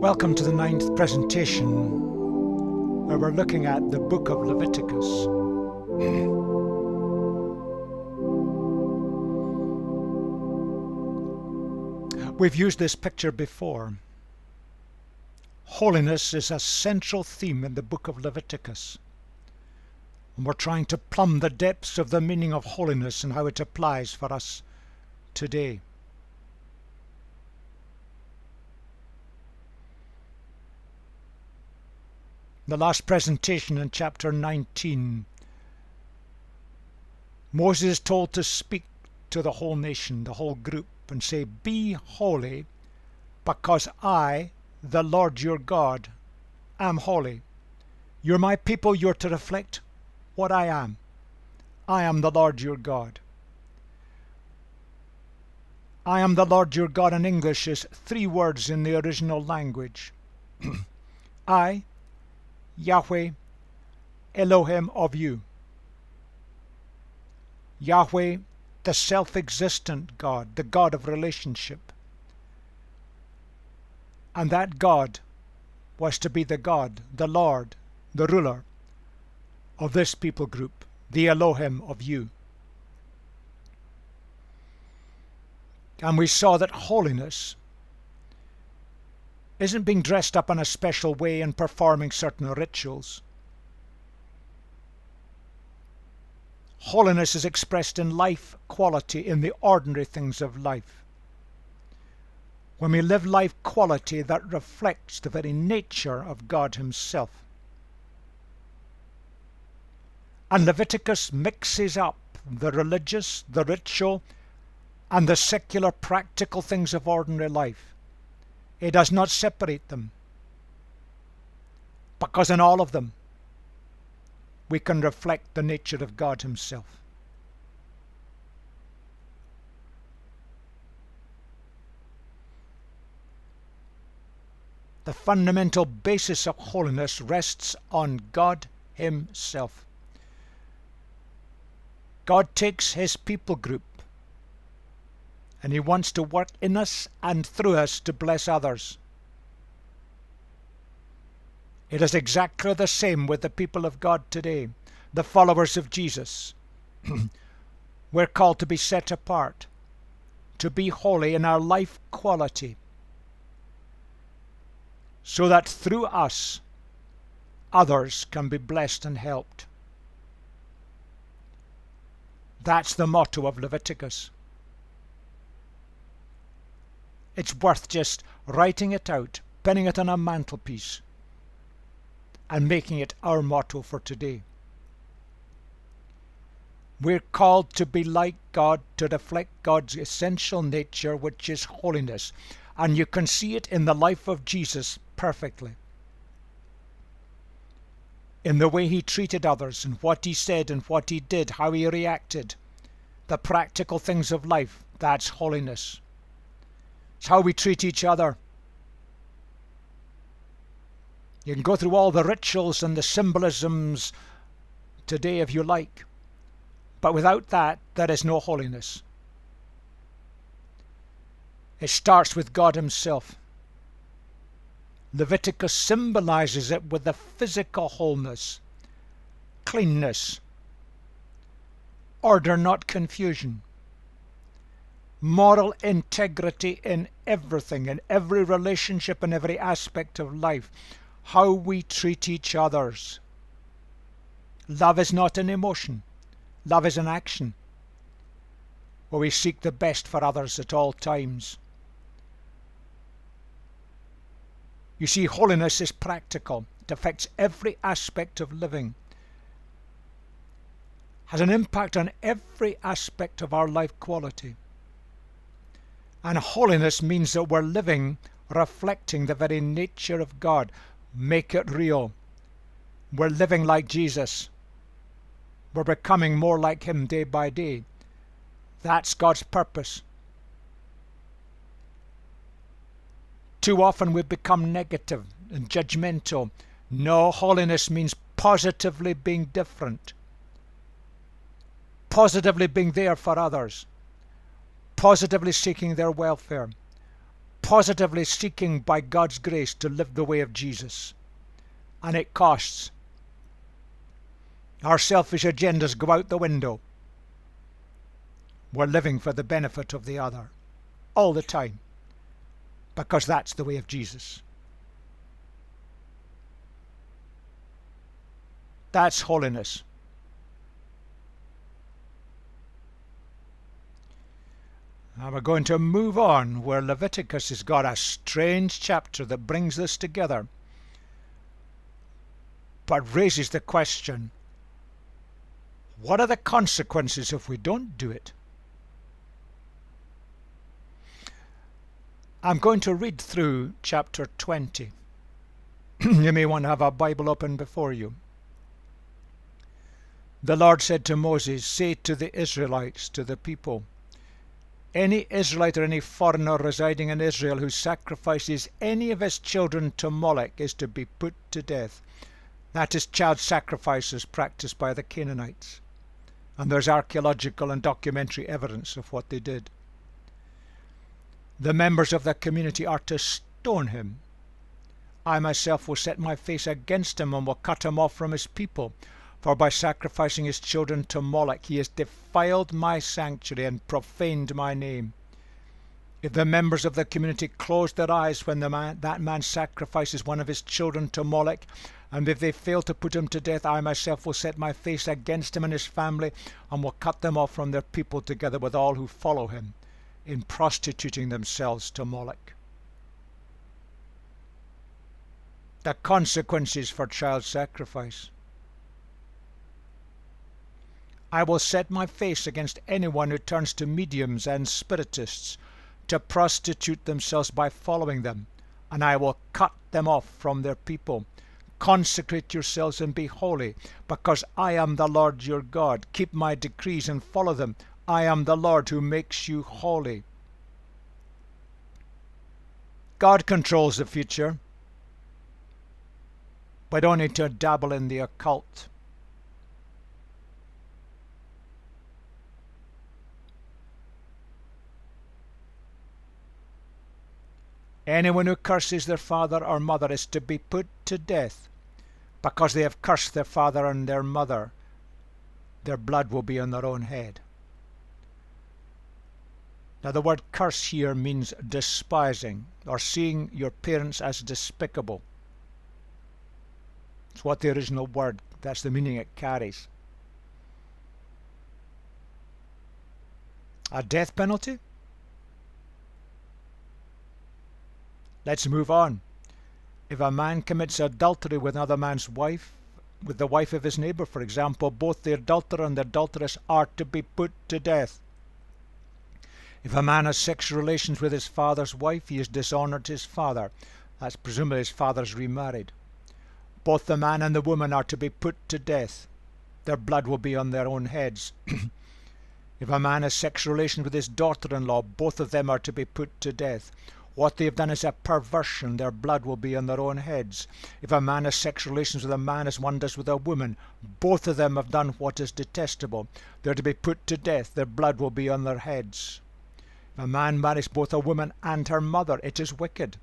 Welcome to the 9th presentation, where we're looking at the book of Leviticus. We've used this picture before. Holiness is a central theme in the book of Leviticus. And we're trying to plumb the depths of the meaning of holiness and how it applies for us today. The last presentation in chapter 19, Moses is told to speak to the whole nation, the whole group, and say, "Be holy, because I, the Lord your God, am holy." You're my people, you're to reflect what I am. I am the Lord your God. I am the Lord your God in English is 3 words in the original language. I, Yahweh, Elohim of you. Yahweh, the self-existent God, the God of relationship. And that God was to be the God, the Lord, the ruler of this people group, the Elohim of you. And we saw that holiness isn't being dressed up in a special way and performing certain rituals. Holiness is expressed in life quality, in the ordinary things of life. When we live life quality that reflects the very nature of God Himself. And Leviticus mixes up the religious, the ritual, and the secular practical things of ordinary life. It does not separate them, because in all of them we can reflect the nature of God Himself. The fundamental basis of holiness rests on God Himself. God takes His people group, and He wants to work in us and through us to bless others. It is exactly the same with the people of God today, the followers of Jesus. We're called to be set apart, to be holy in our life quality, so that through us others can be blessed and helped. That's the motto of Leviticus. It's worth just writing it out, pinning it on a mantelpiece, and making it our motto for today. We're called to be like God, to reflect God's essential nature, which is holiness. And you can see it in the life of Jesus perfectly. In the way He treated others, and what He said, and what He did, how He reacted. The practical things of life, that's holiness. It's how we treat each other. You can go through all the rituals and the symbolisms today if you like, but without that, there is no holiness. It starts with God Himself. Leviticus symbolizes it with the physical wholeness, cleanness, order, not confusion, moral integrity in everything, in every relationship, in every aspect of life, how we treat each others. Love is not an emotion. Love is an action, where we seek the best for others at all times. You see, holiness is practical. It affects every aspect of living, has an impact on every aspect of our life quality. And holiness means that we're living reflecting the very nature of God. Make it real. We're living like Jesus. We're becoming more like Him day by day. That's God's purpose. Too often we become negative and judgmental. No, holiness means positively being different. Positively being there for others. Positively seeking their welfare. positively seeking by God's grace to live the way of Jesus. And it costs. Our selfish agendas go out the window. We're living for the benefit of the other all the time, because that's the way of Jesus. That's holiness. Now we're going to move on where Leviticus has got a strange chapter that brings this together, but raises the question, what are the consequences if we don't do it? I'm going to read through chapter 20. You may want to have a Bible open before you. The Lord said to Moses, say to the Israelites, to the people, any Israelite or any foreigner residing in Israel who sacrifices any of his children to Moloch is to be put to death. That is child sacrifices practiced by the Canaanites. And there's archaeological and documentary evidence of what they did. The members of the community are to stone him. I myself will set my face against him and will cut him off from his people. For by sacrificing his children to Moloch he has defiled my sanctuary and profaned my name. If the members of the community close their eyes when that man sacrifices one of his children to Moloch, and if they fail to put him to death, I myself will set my face against him and his family, and will cut them off from their people together with all who follow him, in prostituting themselves to Moloch. The consequences for child sacrifice. I will set my face against anyone who turns to mediums and spiritists to prostitute themselves by following them, and I will cut them off from their people. Consecrate yourselves and be holy, because I am the Lord your God. Keep my decrees and follow them. I am the Lord who makes you holy. God controls the future. We don't need to dabble in the occult. Anyone who curses their father or mother is to be put to death, because they have cursed their father and their mother. Their blood will be on their own head. Now the word curse here means despising, or seeing your parents as despicable. It's what the original word, that's the meaning it carries. A death penalty? Let's move on. If a man commits adultery with another man's wife, with the wife of his neighbour, for example, both the adulterer and the adulteress are to be put to death. If a man has sexual relations with his father's wife, he has dishonoured his father. That's presumably his father's remarried. Both the man and the woman are to be put to death. Their blood will be on their own heads. If a man has sexual relations with his daughter-in-law, both of them are to be put to death. What they have done is a perversion. Their blood will be on their own heads. If a man has sexual relations with a man as one does with a woman, both of them have done what is detestable. They are to be put to death. Their blood will be on their heads. If a man marries both a woman and her mother, it is wicked.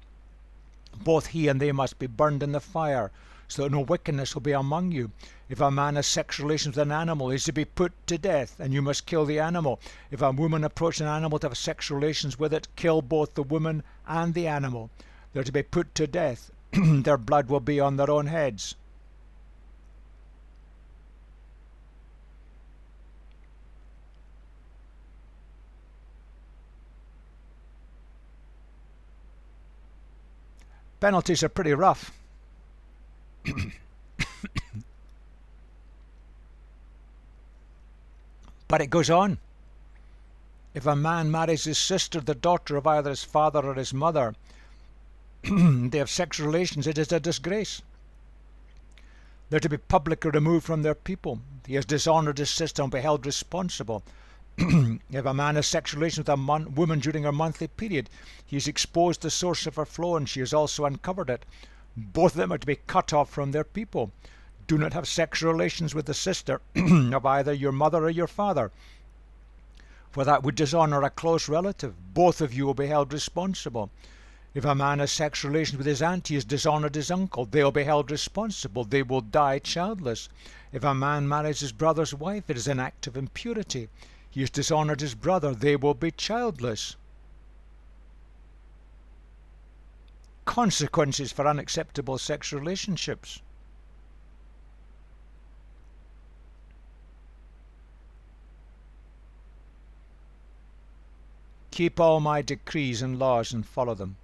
Both he and they must be burned in the fire, so that no wickedness will be among you. If a man has sexual relations with an animal, he is to be put to death, and you must kill the animal. If a woman approaches an animal to have sexual relations with it, kill both the woman and the animal. They are to be put to death. Their blood will be on their own heads. Penalties are pretty rough. But it goes on. If a man marries his sister, the daughter of either his father or his mother, they have sexual relations, it is a disgrace. They're to be publicly removed from their people. He has dishonoured his sister and be held responsible. If a man has sexual relations with a woman during her monthly period, he has exposed the source of her flow and she has also uncovered it. Both of them are to be cut off from their people. Do not have sexual relations with the sister of either your mother or your father, for that would dishonour a close relative. Both of you will be held responsible. If a man has sexual relations with his aunt, he has dishonored his uncle. They will be held responsible. They will die childless. If a man marries his brother's wife, it is an act of impurity. He has dishonored his brother. They will be childless. Consequences for unacceptable sexual relationships. Keep all my decrees and laws and follow them,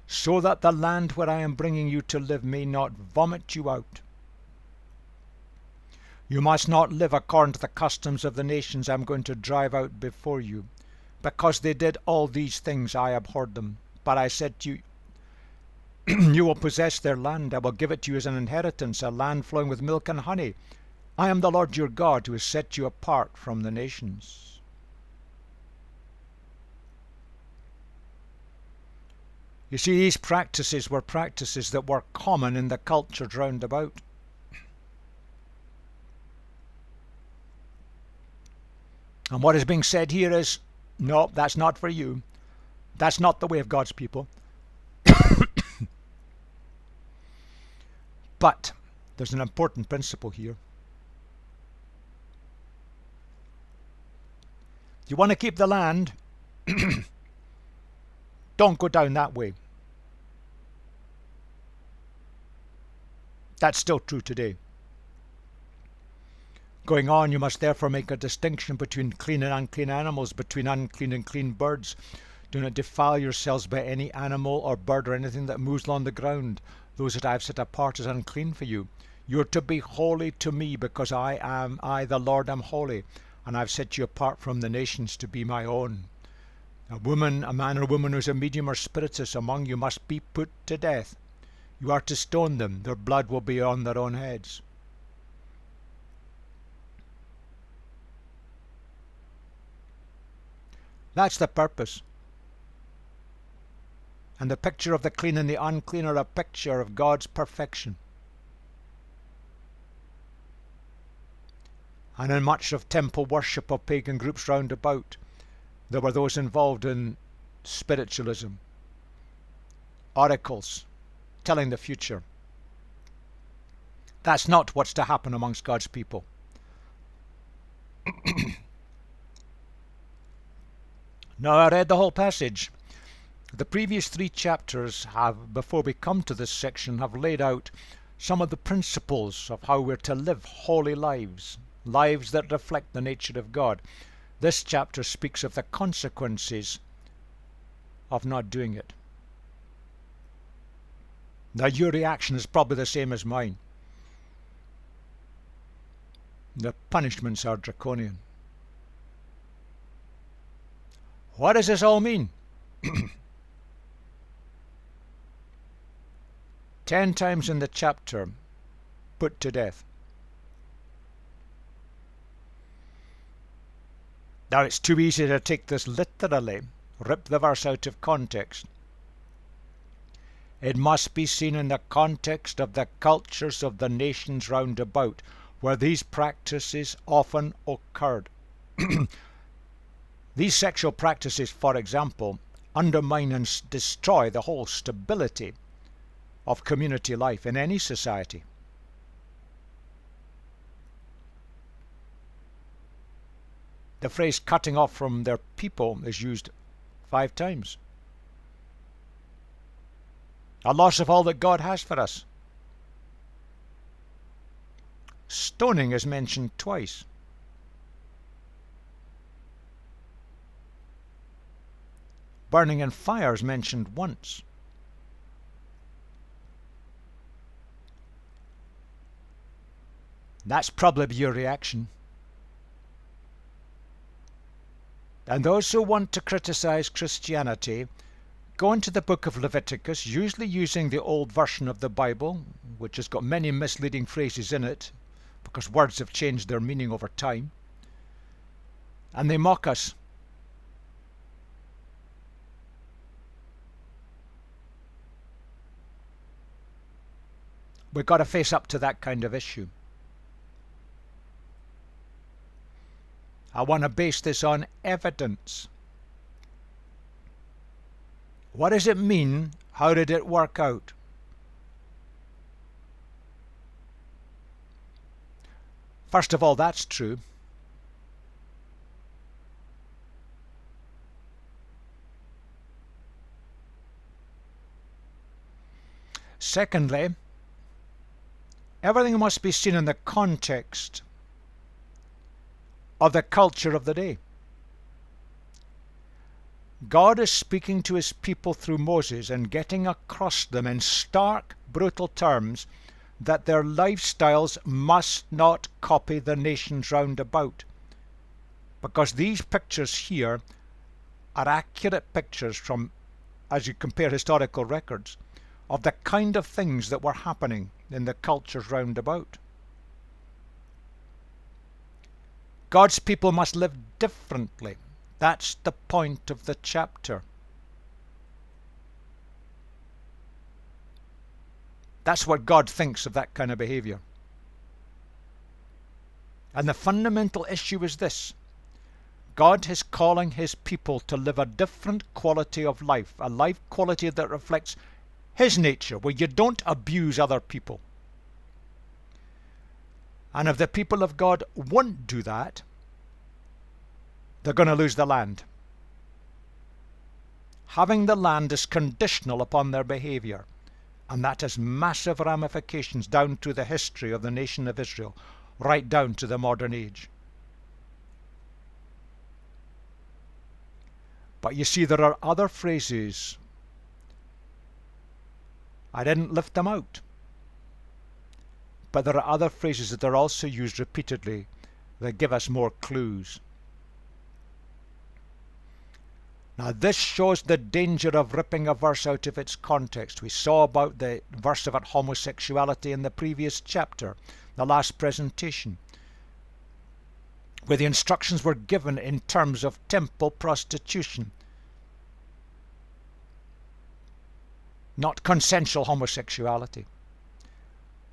so that the land where I am bringing you to live may not vomit you out. You must not live according to the customs of the nations I am going to drive out before you. Because they did all these things, I abhorred them. But I said to you, you will possess their land. I will give it to you as an inheritance, a land flowing with milk and honey. I am the Lord your God, who has set you apart from the nations. You see, these practices were practices that were common in the cultures round about. And what is being said here is, no, that's not for you. That's not the way of God's people. But there's an important principle here. You want to keep the land, don't go down that way. That's still true today. Going on, you must therefore make a distinction between clean and unclean animals, between unclean and clean birds. Do not defile yourselves by any animal or bird or anything that moves along the ground. Those that I have set apart as unclean for you. You are to be holy to me, because I the Lord am holy, and I have set you apart from the nations to be my own. A man or woman who is a medium or spiritist among you must be put to death. You are to stone them. Their blood will be on their own heads. That's the purpose. And the picture of the clean and the unclean are a picture of God's perfection. And in much of temple worship of pagan groups round about, there were those involved in spiritualism, oracles, telling the future. That's not what's to happen amongst God's people. Now, I read the whole passage. The previous 3 chapters have, before we come to this section, have laid out some of the principles of how we're to live holy lives, lives that reflect the nature of God. This chapter speaks of the consequences of not doing it. Now, your reaction is probably the same as mine. The punishments are draconian. What does this all mean? 10 times in the chapter, put to death. Now, it's too easy to take this literally, rip the verse out of context. It must be seen in the context of the cultures of the nations round about, where these practices often occurred. These sexual practices, for example, undermine and destroy the whole stability of community life in any society. The phrase cutting off from their people is used 5 times. A loss of all that God has for us. Stoning is mentioned twice. Burning in fire is mentioned once. That's probably your reaction. And those who want to criticize Christianity go into the book of Leviticus, usually using the old version of the Bible, which has got many misleading phrases in it, because words have changed their meaning over time, and they mock us. We've got to face up to that kind of issue. I want to base this on evidence. What does it mean? How did it work out? First of all, that's true. Secondly, everything must be seen in the context of the culture of the day. God is speaking to his people through Moses and getting across them in stark, brutal terms that their lifestyles must not copy the nations round about. Because these pictures here are accurate pictures from, as you compare historical records, of the kind of things that were happening in the cultures round about. God's people must live differently. That's the point of the chapter. That's what God thinks of that kind of behavior. And the fundamental issue is this. God is calling his people to live a different quality of life, a life quality that reflects his nature, where you don't abuse other people. And if the people of God won't do that, they're going to lose the land. Having the land is conditional upon their behavior, and that has massive ramifications down to the history of the nation of Israel, right down to the modern age. But you see, there are other phrases. I didn't lift them out. But there are other phrases that are also used repeatedly that give us more clues. Now this shows the danger of ripping a verse out of its context. We saw about the verse about homosexuality in the previous chapter, the last presentation, where the instructions were given in terms of temple prostitution, not consensual homosexuality.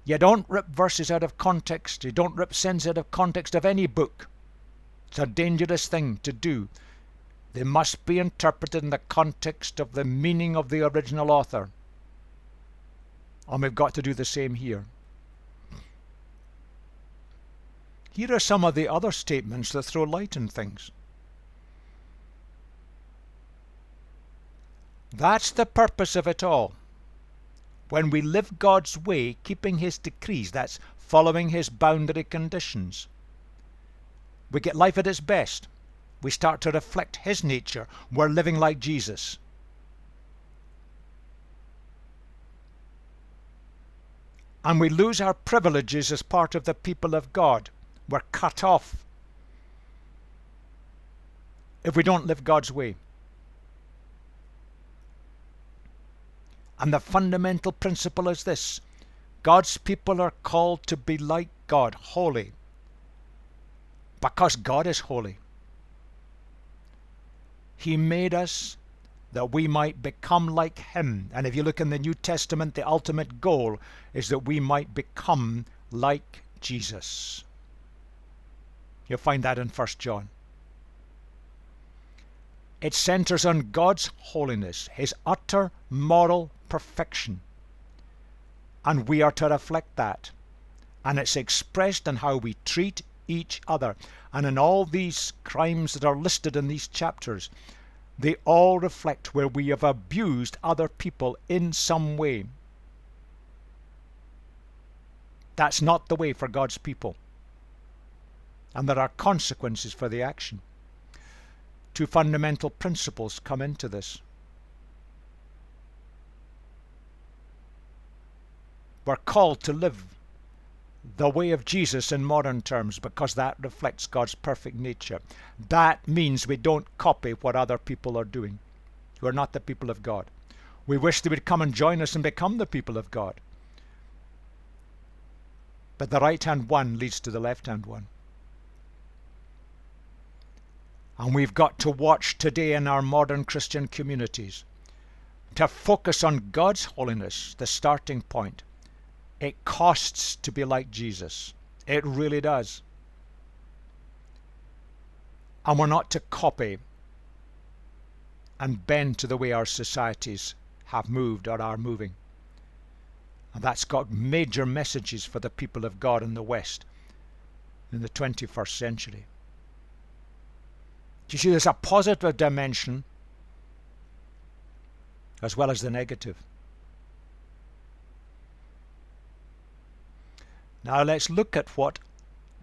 You don't rip verses out of context. You don't rip sins out of context of any book. It's a dangerous thing to do. They must be interpreted in the context of the meaning of the original author. And we've got to do the same here. Here are some of the other statements that throw light on things. That's the purpose of it all. When we live God's way, keeping his decrees, that's following his boundary conditions, we get life at its best. We start to reflect his nature. We're living like Jesus. And we lose our privileges as part of the people of God. We're cut off if we don't live God's way. And the fundamental principle is this. God's people are called to be like God, holy, because God is holy. He made us that we might become like him. And if you look in the New Testament, the ultimate goal is that we might become like Jesus. You'll find that in 1 John. It centers on God's holiness, his utter moral perfection. And we are to reflect that. And it's expressed in how we treat each other. And in all these crimes that are listed in these chapters, they all reflect where we have abused other people in some way. That's not the way for God's people. And there are consequences for the action. Two fundamental principles come into this. We're called to live the way of Jesus in modern terms because that reflects God's perfect nature. That means we don't copy what other people are doing who are not the people of God. We wish they would come and join us and become the people of God. But the right-hand one leads to the left-hand one. And we've got to watch today in our modern Christian communities to focus on God's holiness, the starting point. It costs to be like Jesus. It really does. And we're not to copy. and bend to the way our societies have moved or are moving. And that's got major messages for the people of God in the West in the 21st century. Do you see, there's a positive dimension as well as the negative. Now let's look at what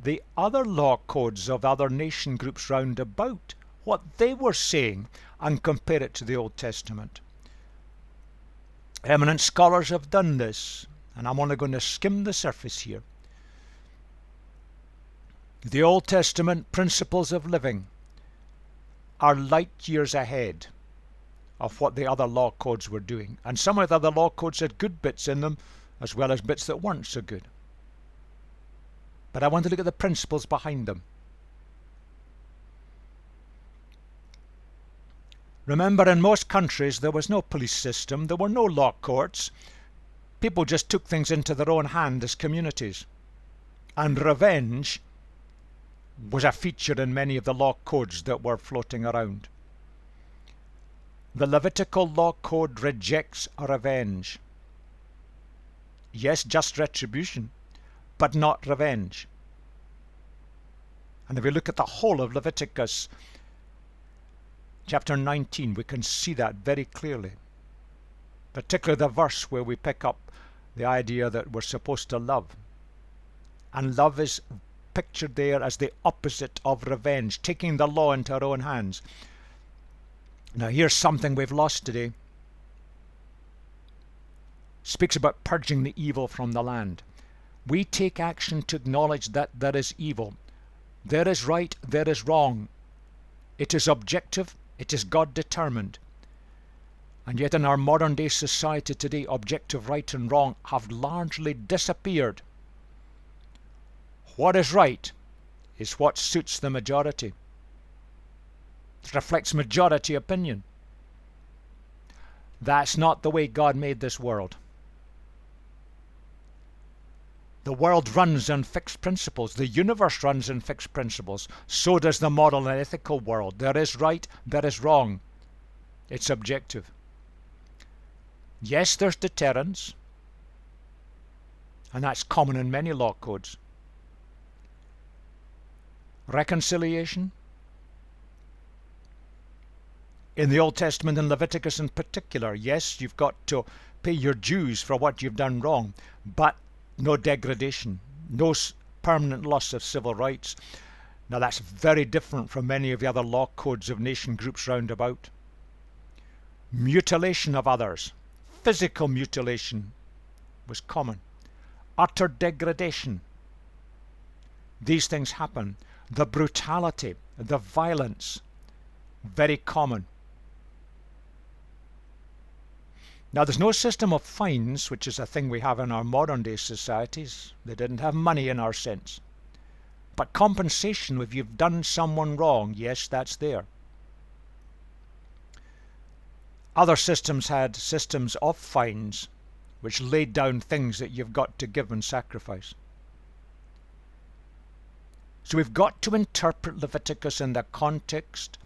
the other law codes of other nation groups round about, what they were saying, and compare it to the Old Testament. Eminent scholars have done this, and I'm only going to skim the surface here. The Old Testament principles of living are light years ahead of what the other law codes were doing. And some of the other law codes had good bits in them, as well as bits that weren't so good. But I want to look at the principles behind them. Remember, in most countries there was no police system, there were no law courts. People just took things into their own hand as communities. And revenge was a feature in many of the law codes that were floating around. The Levitical law code rejects revenge. Yes, just retribution, but not revenge. And if we look at the whole of Leviticus chapter 19, we can see that very clearly. Particularly the verse where we pick up the idea that we're supposed to love. And love is pictured there as the opposite of revenge, taking the law into our own hands. Now here's something we've lost today. Speaks about purging the evil from the land. We take action to acknowledge that there is evil. There is right, there is wrong. It is objective, it is God determined. And yet in our modern day society today, objective right and wrong have largely disappeared. What is right is what suits the majority. It reflects majority opinion. That's not the way God made this world. The world runs on fixed principles. The universe runs on fixed principles. So does the moral and ethical world. There is right, there is wrong. It's objective. Yes, there's deterrence. And that's common in many law codes. Reconciliation. In the Old Testament and Leviticus in particular, yes, you've got to pay your dues for what you've done wrong, but no degradation, no permanent loss of civil rights. Now that's very different from many of the other law codes of nation groups round about. Mutilation of others, physical mutilation was common. Utter degradation. These things happen. The brutality, the violence, very common. Now there's no system of fines, which is a thing we have in our modern day societies. They didn't have money in our sense. But compensation if you've done someone wrong, yes, that's there. Other systems had systems of fines, which laid down things that you've got to give and sacrifice. So we've got to interpret Leviticus in the context,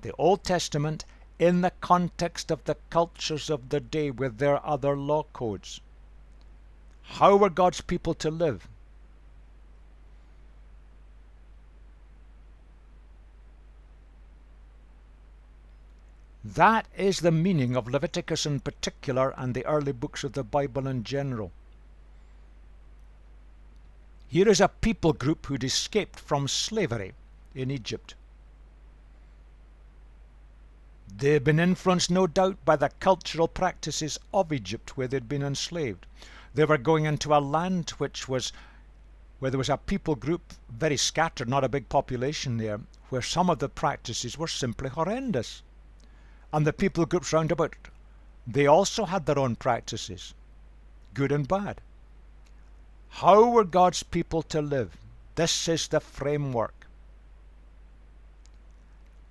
the Old Testament, in the context of the cultures of the day with their other law codes. How were God's people to live? That is the meaning of Leviticus in particular and the early books of the Bible in general. Here is a people group who'd escaped from slavery in Egypt. They had been influenced, no doubt, by the cultural practices of Egypt where they'd been enslaved. They were going into a land where there was a people group, very scattered, not a big population there, where some of the practices were simply horrendous. And the people groups round about, they also had their own practices, good and bad. How were God's people to live? This is the framework.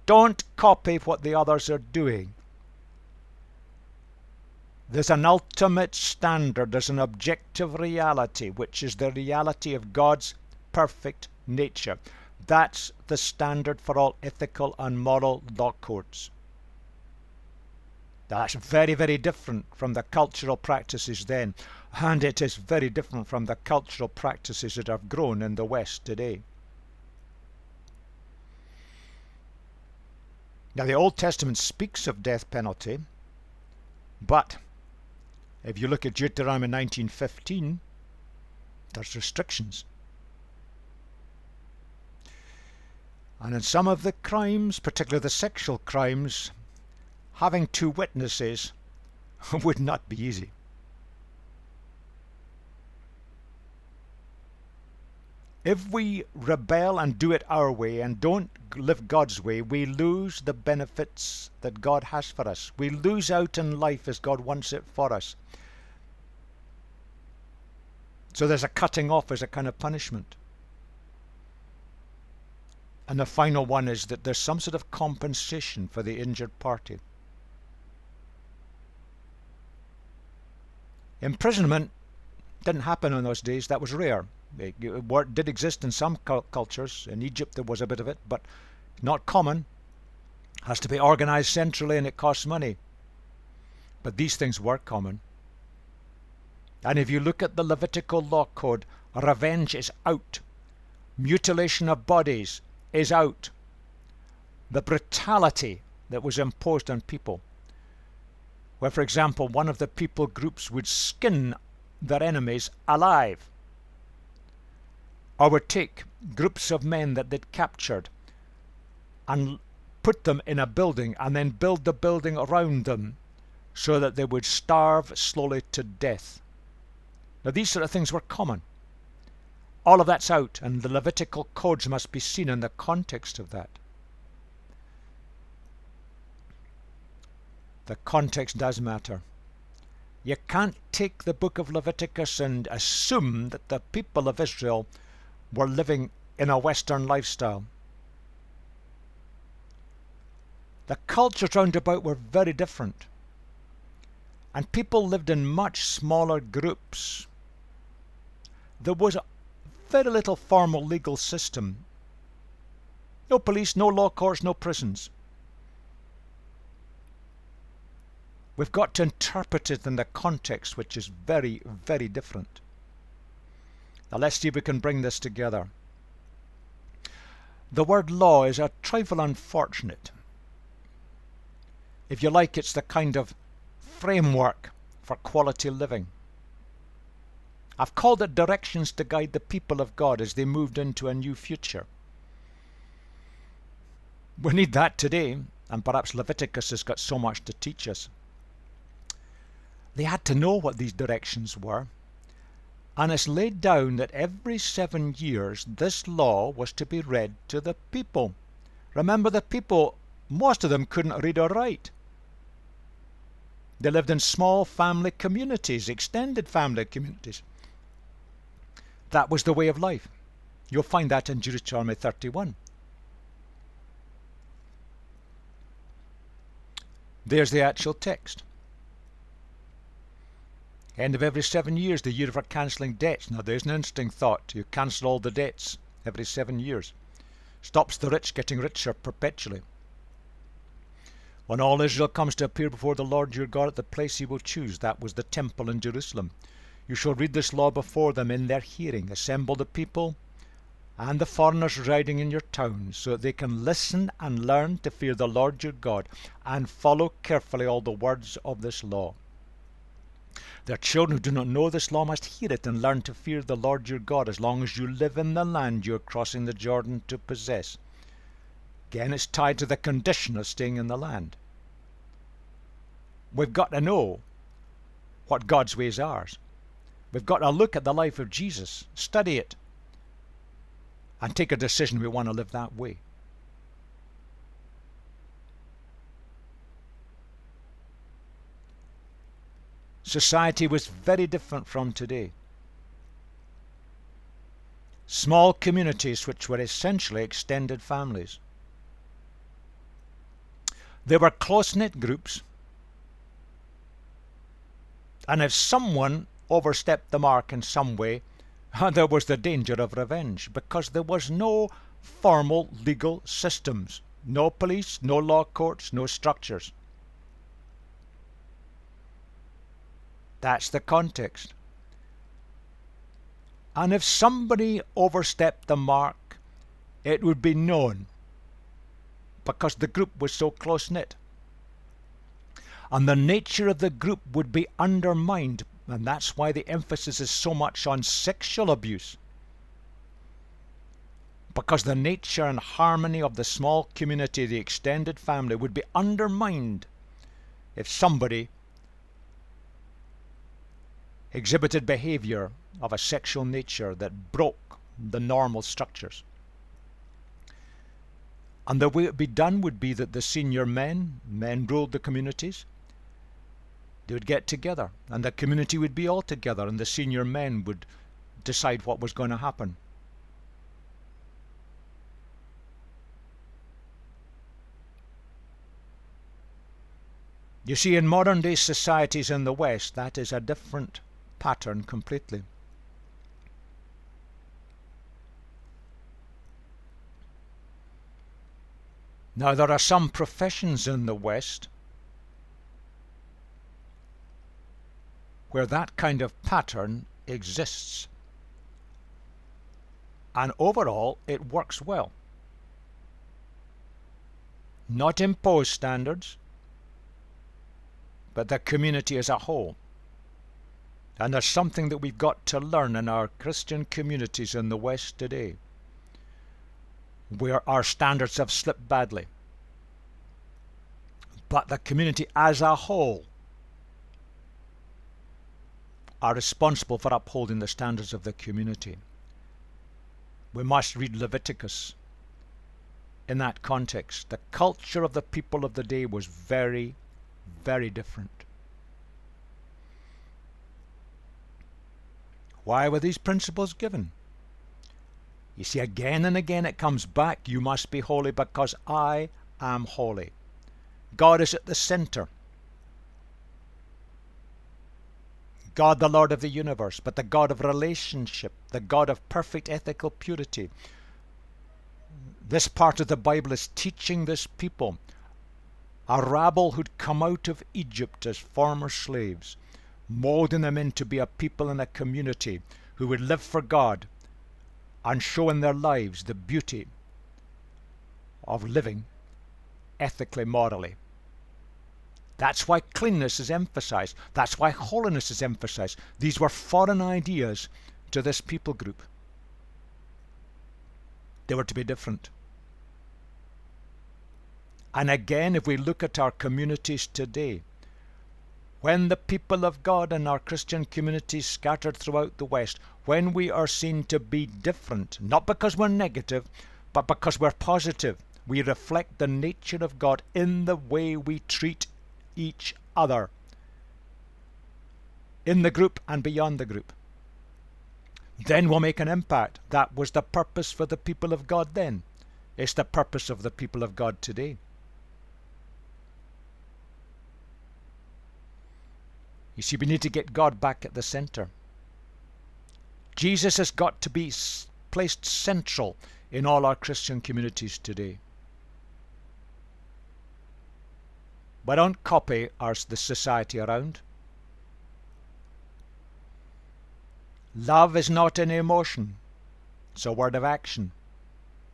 Don't copy what the others are doing. There's an ultimate standard, there's an objective reality, which is the reality of God's perfect nature. That's the standard for all ethical and moral law codes. That's very, very different from the cultural practices then, and it is very different from the cultural practices that have grown in the West today. Now, the Old Testament speaks of death penalty, but if you look at Deuteronomy 19:15, there's restrictions. And in some of the crimes, particularly the sexual crimes, having two witnesses would not be easy. If we rebel and do it our way and don't live God's way, we lose the benefits that God has for us. We lose out in life as God wants it for us. So there's a cutting off as a kind of punishment. And the final one is that there's some sort of compensation for the injured party. Imprisonment didn't happen in those days. That was rare. It did exist in some cultures. In Egypt there was a bit of it, but not common. Has to be organized centrally and it costs money. But these things were common. And if you look at the Levitical law code, revenge is out. Mutilation of bodies is out. The brutality that was imposed on people, where, for example, one of the people groups would skin their enemies alive, or would take groups of men that they'd captured and put them in a building and then build the building around them so that they would starve slowly to death. Now, these sort of things were common. All of that's out, and the Levitical codes must be seen in the context of that. The context does matter. You can't take the book of Leviticus and assume that the people of Israel were living in a Western lifestyle. The cultures round about were very different. And people lived in much smaller groups. There was very little formal legal system. No police, no law courts, no prisons. We've got to interpret it in the context, which is very, very different. Now let's see if we can bring this together. The word law is a trifle unfortunate. If you like, it's the kind of framework for quality living. I've called it directions to guide the people of God as they moved into a new future. We need that today, and perhaps Leviticus has got so much to teach us. They had to know what these directions were, and it's laid down that every 7 years this law was to be read to the people. Remember, the people, most of them couldn't read or write. They lived in small family communities, extended family communities. That was the way of life. You'll find that in Deuteronomy 31. There's the actual text. End of every 7 years, the year for cancelling debts. Now there's an interesting thought. You cancel all the debts every 7 years. Stops the rich getting richer perpetually. When all Israel comes to appear before the Lord your God at the place he will choose, that was the temple in Jerusalem, you shall read this law before them in their hearing. Assemble the people and the foreigners residing in your towns, so that they can listen and learn to fear the Lord your God, and follow carefully all the words of this law. Their children who do not know this law must hear it and learn to fear the Lord your God as long as you live in the land you are crossing the Jordan to possess. Again, it's tied to the condition of staying in the land. We've got to know what God's ways are. We've got to look at the life of Jesus, study it, and take a decision we want to live that way. Society was very different from today. Small communities which were essentially extended families. They were close-knit groups, and if someone overstepped the mark in some way, there was the danger of revenge, because there was no formal legal systems, no police, no law courts, no structures. That's the context. And if somebody overstepped the mark, it would be known because the group was so close-knit. And the nature of the group would be undermined, and that's why the emphasis is so much on sexual abuse. Because the nature and harmony of the small community, the extended family, would be undermined if somebody exhibited behavior of a sexual nature that broke the normal structures. And the way it would be done would be that the senior men ruled the communities. They would get together, and the community would be all together, and the senior men would decide what was going to happen. You see, in modern day societies in the West, that is a different pattern completely. Now, there are some professions in the West where that kind of pattern exists. And overall, it works well. Not imposed standards, but the community as a whole. And there's something that we've got to learn in our Christian communities in the West today, where our standards have slipped badly. But the community as a whole are responsible for upholding the standards of the community. We must read Leviticus in that context. The culture of the people of the day was very, very different. Why were these principles given? You see, again and again it comes back. You must be holy because I am holy. God is at the center. God, the Lord of the universe, but the God of relationship, the God of perfect ethical purity. This part of the Bible is teaching this people, a rabble who'd come out of Egypt as former slaves, molding them in to be a people and a community who would live for God and show in their lives the beauty of living ethically, morally. That's why cleanness is emphasized. That's why holiness is emphasized. These were foreign ideas to this people group. They were to be different. And again, if we look at our communities today, when the people of God in our Christian communities scattered throughout the West, when we are seen to be different, not because we're negative, but because we're positive, we reflect the nature of God in the way we treat each other, in the group and beyond the group. Then we'll make an impact. That was the purpose for the people of God then. It's the purpose of the people of God today. You see, we need to get God back at the center. Jesus has got to be placed central in all our Christian communities today. We don't copy the society around. Love is not an emotion. It's a word of action.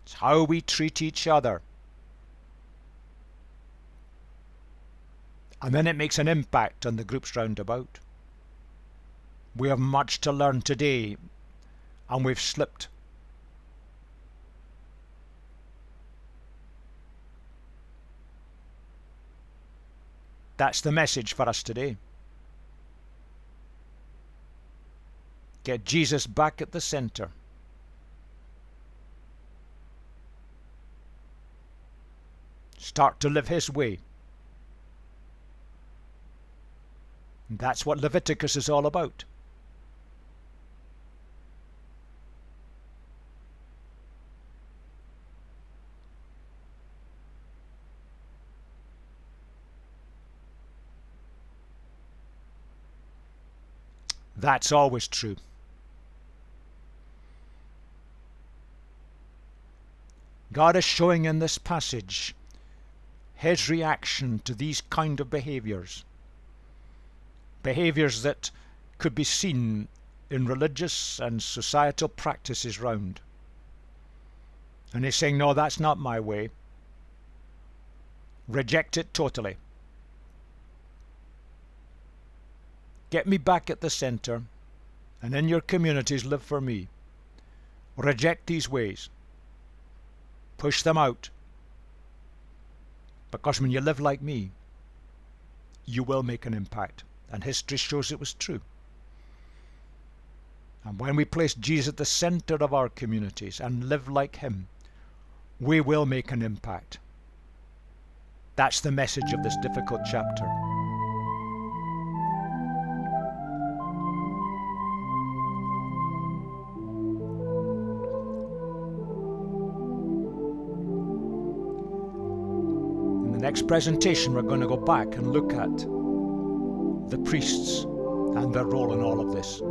It's how we treat each other. And then it makes an impact on the groups round about. We have much to learn today, and we've slipped. That's the message for us today. Get Jesus back at the center. Start to live His way. And that's what Leviticus is all about. That's always true. God is showing in this passage His reaction to these kind of behaviors. behaviours that could be seen in religious and societal practices round. And he's saying, no, that's not my way. Reject it totally. Get me back at the centre, and in your communities live for me. Reject these ways. Push them out. Because when you live like me, you will make an impact. And history shows it was true. And when we place Jesus at the centre of our communities and live like him, we will make an impact. That's the message of this difficult chapter. In the next presentation, we're going to go back and look at the priests and their role in all of this.